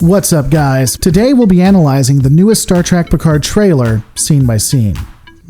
What's up, guys? Today we'll be analyzing the newest Star Trek Picard trailer, scene by scene.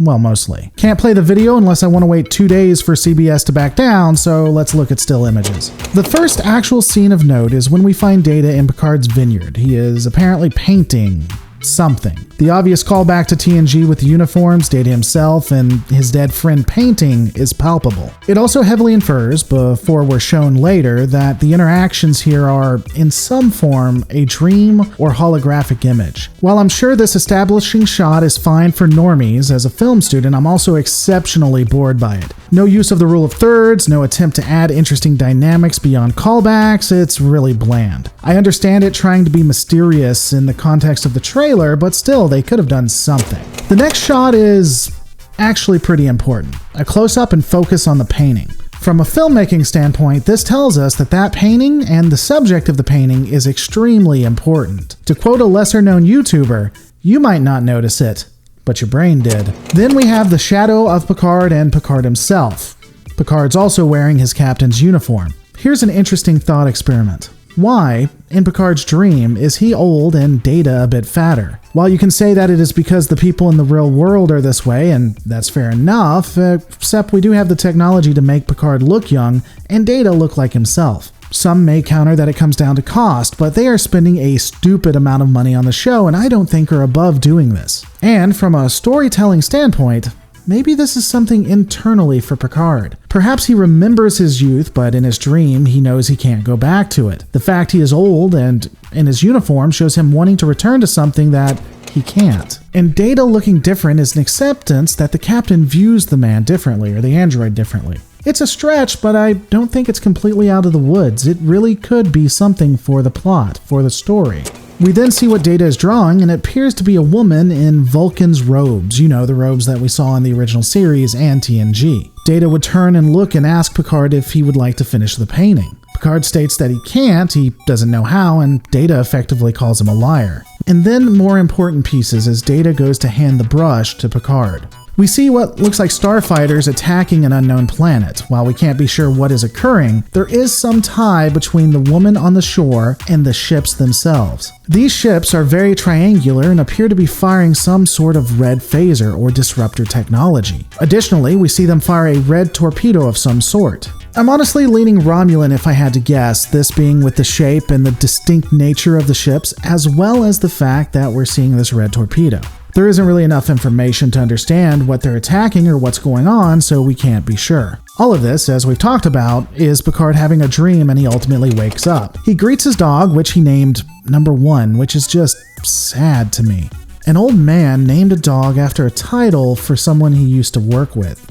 Well, mostly. Can't play the video unless I want to wait 2 days for CBS to back down, so let's look at still images. The first actual scene of note is when we find Data in Picard's vineyard. He is apparently painting something. The obvious callback to TNG with the uniforms, Data himself, and his dead friend painting is palpable. It also heavily infers, before we're shown later, that the interactions here are, in some form, a dream or holographic image. While I'm sure this establishing shot is fine for normies, as a film student, I'm also exceptionally bored by it. No use of the rule of thirds, no attempt to add interesting dynamics beyond callbacks, it's really bland. I understand it trying to be mysterious in the context of the trailer, but still, they could have done something. The next shot is actually pretty important. A close-up and focus on the painting. From a filmmaking standpoint, this tells us that that painting and the subject of the painting is extremely important. To quote a lesser-known YouTuber, you might not notice it, but your brain did. Then we have the shadow of Picard and Picard himself. Picard's also wearing his captain's uniform. Here's an interesting thought experiment. Why, in Picard's dream, is he old and Data a bit fatter? While you can say that it is because the people in the real world are this way, and that's fair enough, except we do have the technology to make Picard look young and Data look like himself. Some may counter that it comes down to cost, but they are spending a stupid amount of money on the show, and I don't think are above doing this. And from a storytelling standpoint, maybe this is something internally for Picard. Perhaps he remembers his youth, but in his dream, he knows he can't go back to it. The fact he is old and in his uniform shows him wanting to return to something that he can't. And Data looking different is an acceptance that the captain views the man differently, or the android differently. It's a stretch, but I don't think it's completely out of the woods. It really could be something for the plot, for the story. We then see what Data is drawing, and it appears to be a woman in Vulcan's robes. You know, the robes that we saw in the original series and TNG. Data would turn and look and ask Picard if he would like to finish the painting. Picard states that he can't, he doesn't know how, and Data effectively calls him a liar. And then more important pieces as Data goes to hand the brush to Picard. We see what looks like starfighters attacking an unknown planet. While we can't be sure what is occurring, there is some tie between the woman on the shore and the ships themselves. These ships are very triangular and appear to be firing some sort of red phaser or disruptor technology. Additionally, we see them fire a red torpedo of some sort. I'm honestly leaning Romulan if I had to guess, this being with the shape and the distinct nature of the ships, as well as the fact that we're seeing this red torpedo. There isn't really enough information to understand what they're attacking or what's going on, so we can't be sure. All of this, as we've talked about, is Picard having a dream and he ultimately wakes up. He greets his dog, which he named Number 1, which is just sad to me. An old man named a dog after a title for someone he used to work with.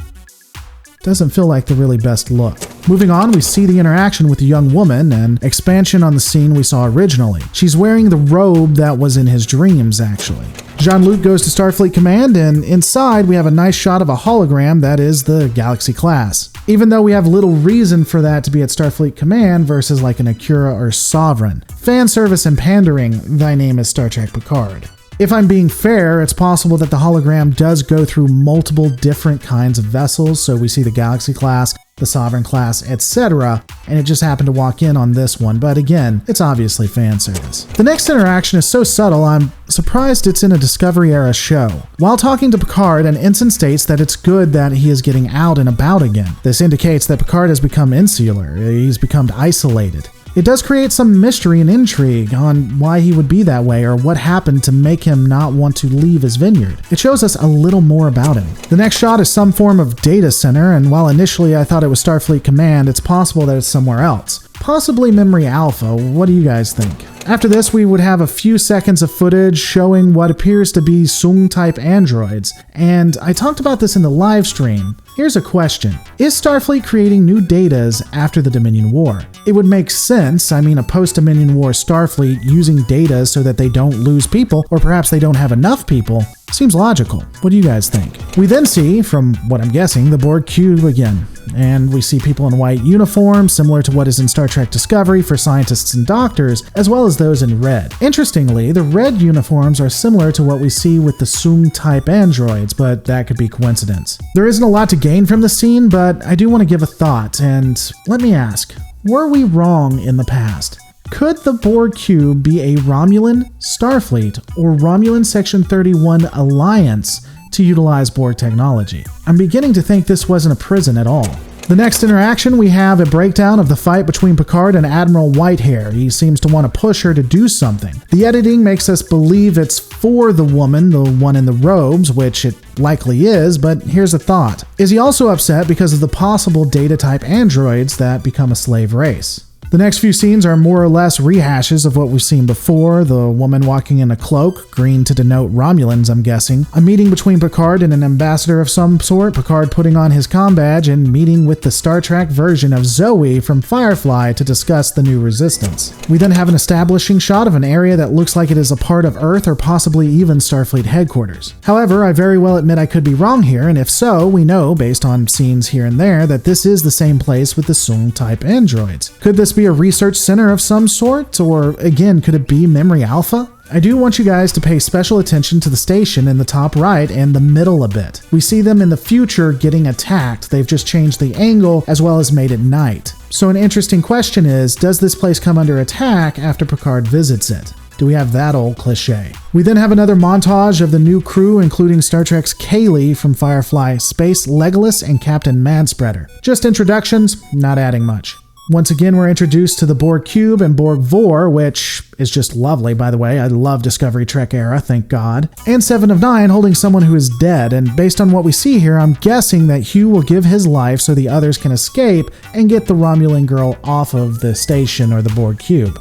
Doesn't feel like the really best look. Moving on, we see the interaction with the young woman and expansion on the scene we saw originally. She's wearing the robe that was in his dreams, actually. Jean-Luc goes to Starfleet Command, and inside we have a nice shot of a hologram that is the Galaxy class. Even though we have little reason for that to be at Starfleet Command versus like an Akura or Sovereign. Fan service and pandering, thy name is Star Trek Picard. If I'm being fair, it's possible that the hologram does go through multiple different kinds of vessels, so we see the Galaxy class, the Sovereign class, etc., and it just happened to walk in on this one, but again, it's obviously fan service. The next interaction is so subtle, I'm surprised it's in a Discovery-era show. While talking to Picard, an ensign states that it's good that he is getting out and about again. This indicates that Picard has become insular, he's become isolated. It does create some mystery and intrigue on why he would be that way or what happened to make him not want to leave his vineyard. It shows us a little more about him. The next shot is some form of data center, and while initially I thought it was Starfleet Command, it's possible that it's somewhere else. Possibly Memory Alpha. What do you guys think? After this, we would have a few seconds of footage showing what appears to be Soong-type androids, and I talked about this in the live stream. Here's a question. Is Starfleet creating new datas after the Dominion War? It would make sense, a post-Dominion War Starfleet using data so that they don't lose people, or perhaps they don't have enough people. Seems logical. What do you guys think? We then see, from what I'm guessing, the Borg cube again. And we see people in white uniforms, similar to what is in Star Trek Discovery for scientists and doctors, as well as those in red. Interestingly, the red uniforms are similar to what we see with the Soong-type androids, but that could be coincidence. There isn't a lot to gain from the scene, but I do want to give a thought, and let me ask, were we wrong in the past? Could the Borg cube be a Romulan Starfleet or Romulan Section 31 alliance to utilize Borg technology? I'm beginning to think this wasn't a prison at all. The next interaction, we have a breakdown of the fight between Picard and Admiral Whitehair. He seems to want to push her to do something. The editing makes us believe it's for the woman, the one in the robes, which it likely is, but here's a thought. Is he also upset because of the possible data-type androids that become a slave race? The next few scenes are more or less rehashes of what we've seen before. The woman walking in a cloak, green to denote Romulans, I'm guessing. A meeting between Picard and an ambassador of some sort, Picard putting on his comm badge and meeting with the Star Trek version of Zoe from Firefly to discuss the new resistance. We then have an establishing shot of an area that looks like it is a part of Earth or possibly even Starfleet headquarters. However, I very well admit I could be wrong here, and if so, we know, based on scenes here and there, that this is the same place with the Soong-type androids. Could this be a research center of some sort? Or again, could it be Memory Alpha? I do want you guys to pay special attention to the station in the top right and the middle a bit. We see them in the future getting attacked. They've just changed the angle as well as made it night. So an interesting question is, does this place come under attack after Picard visits it? Do we have that old cliche? We then have another montage of the new crew, including Star Trek's Kaylee from Firefly, Space Legolas, and Captain Manspreader. Just introductions, not adding much. Once again, we're introduced to the Borg Cube and Borg Vor, which is just lovely, by the way. I love Discovery Trek era, thank God. And 7 of 9 holding someone who is dead, and based on what we see here, I'm guessing that Hugh will give his life so the others can escape and get the Romulan girl off of the station or the Borg Cube.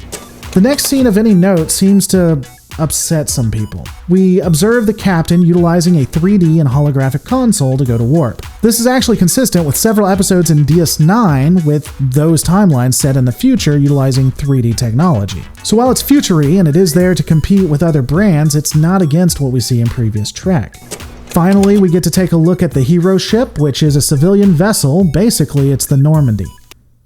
The next scene of any note seems to upset some people. We observe the captain utilizing a 3D and holographic console to go to warp. This is actually consistent with several episodes in DS9 with those timelines set in the future utilizing 3D technology. So while it's future-y and it is there to compete with other brands, it's not against what we see in previous Trek. Finally, we get to take a look at the hero ship, which is a civilian vessel. Basically, it's the Normandy.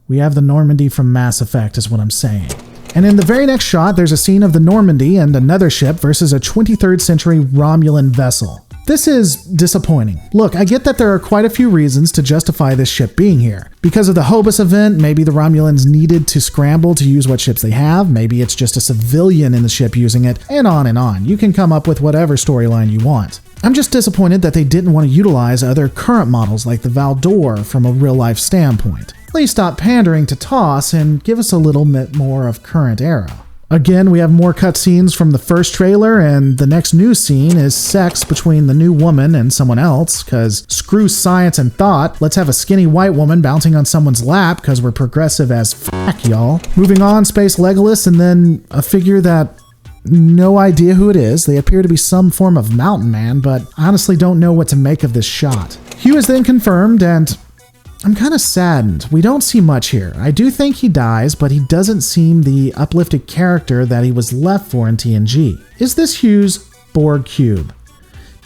We have the Normandy from Mass Effect is what I'm saying. And in the very next shot, there's a scene of the Normandy and another ship versus a 23rd century Romulan vessel. This is disappointing. Look, I get that there are quite a few reasons to justify this ship being here. Because of the Hobus event, maybe the Romulans needed to scramble to use what ships they have, maybe it's just a civilian in the ship using it, and on and on. You can come up with whatever storyline you want. I'm just disappointed that they didn't want to utilize other current models like the Valdor from a real-life standpoint. Please stop pandering to TOS and give us a little bit more of current era. Again, we have more cutscenes from the first trailer, and the next news scene is sex between the new woman and someone else, cause screw science and thought, let's have a skinny white woman bouncing on someone's lap cause we're progressive as fuck, y'all. Moving on, Space Legolas, and then a figure that no idea who it is. They appear to be some form of mountain man, but I honestly don't know what to make of this shot. Hugh is then confirmed, and I'm kind of saddened. We don't see much here. I do think he dies, but he doesn't seem the uplifted character that he was left for in TNG. Is this Hugh's Borg Cube?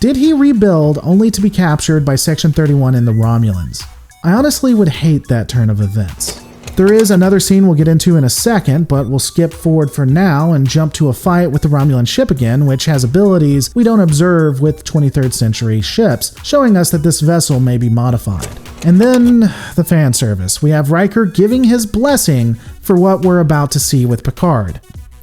Did he rebuild only to be captured by Section 31 and the Romulans? I honestly would hate that turn of events. There is another scene we'll get into in a second, but we'll skip forward for now and jump to a fight with the Romulan ship again, which has abilities we don't observe with 23rd century ships, showing us that this vessel may be modified. And then the fan service. We have Riker giving his blessing for what we're about to see with Picard.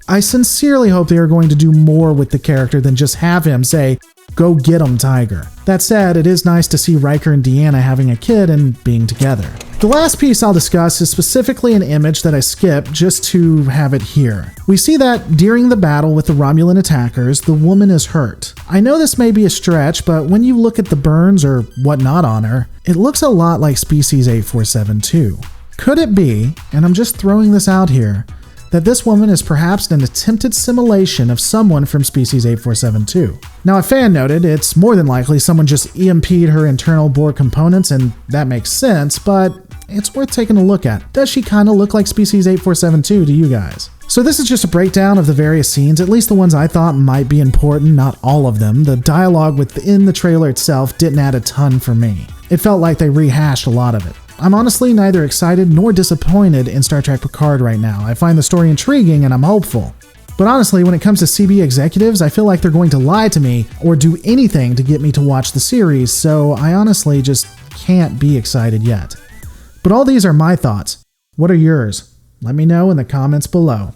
I sincerely hope they are going to do more with the character than just have him say, "Go get him, Tiger." That said, it is nice to see Riker and Deanna having a kid and being together. The last piece I'll discuss is specifically an image that I skipped just to have it here. We see that during the battle with the Romulan attackers, the woman is hurt. I know this may be a stretch, but when you look at the burns or whatnot on her, it looks a lot like Species 8472. Could it be, and I'm just throwing this out here, that this woman is perhaps an attempted simulation of someone from Species 8472. Now, a fan noted it's more than likely someone just EMP'd her internal Borg components, and that makes sense, but it's worth taking a look at. Does she kind of look like Species 8472 to you guys? So this is just a breakdown of the various scenes, at least the ones I thought might be important, not all of them. The dialogue within the trailer itself didn't add a ton for me. It felt like they rehashed a lot of it. I'm honestly neither excited nor disappointed in Star Trek Picard right now. I find the story intriguing and I'm hopeful. But honestly, when it comes to CB executives, I feel like they're going to lie to me or do anything to get me to watch the series, so I honestly just can't be excited yet. But all these are my thoughts. What are yours? Let me know in the comments below.